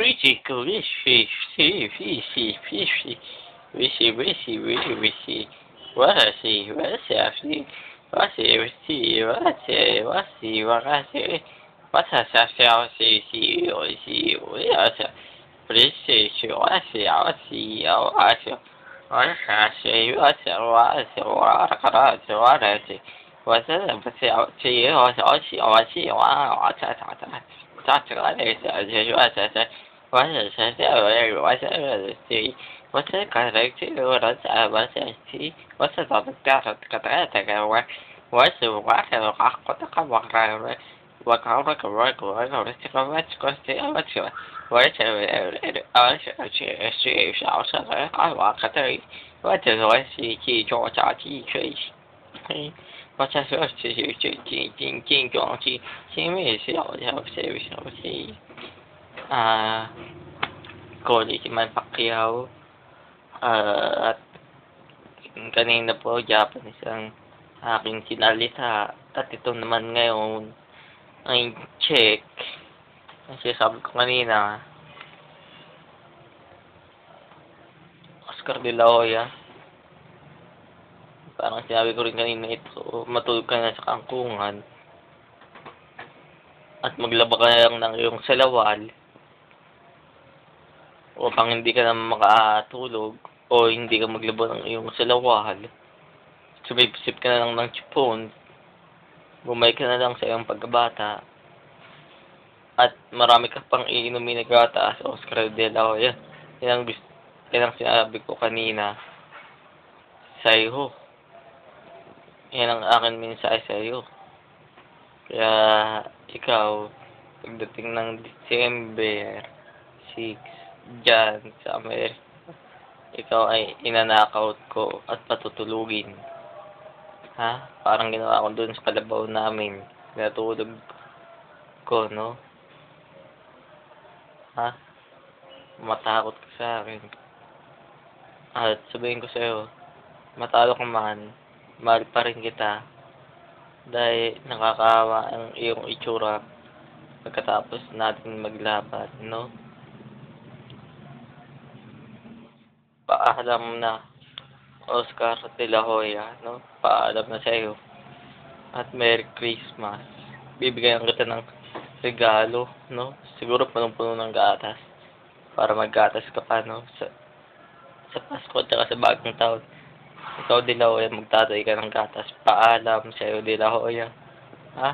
Pretty cool fish, fishy, fishy, wishy, wishy, wishy, wishy. Wasi, wasi, wasi, wasi, wasi, wasi, wasi. Wasi, wasi, wasi, wasi. Pretty, wasi, wasi, wasi. Wasi, wasi, wasi, wasi, wasi. What's up? What's up? Cody si Manny Pacquiao, at kanina po Japanese ang aking sinalita at ito naman ngayon ay Czech. Kasi sabi ko kanina, Oscar de la Hoya. Parang sinabi ko rin kanina ito, matulog ka na sa kangkungan at maglaba ka na lang ng iyong salawal upang hindi ka na makatulog o hindi ka maglaba ng iyong salawal. Sumipsip ka na lang ng tsipon, bumalik ka na lang sa iyong pagkabata at marami ka pang iinumin na gata sa Oscar de la Hoya. Yan ang sinabi ko kanina sa iyo. Yan ang aking mensahe sa iyo. Kaya ikaw, pagdating ng December 6, dyan sa Amerika, ikaw ay inanakaut ko at patutulugin. Ha? Parang ginawa ko dun sa kalabaw namin. Natulog ko, no? Ha? Matakot ka sa akin. At sabihin ko sa'yo, matalo ka man, mahal pa rin kita. Dahil nakakaawa ang iyong itsura pagkatapos natin maglaban, no? Paalam na, Oscar de la Hoya, no? Paalam na sa'yo. At Merry Christmas. Bibigyan kita ng regalo, no? Siguro punong-puno ng gatas. Para maggatas ka pa, no? Sa Pasko at saka sa bagong taon. Ikaw, De La Hoya, magtatay ka ng gatas. Paalam sa'yo, De La Hoya. Ha?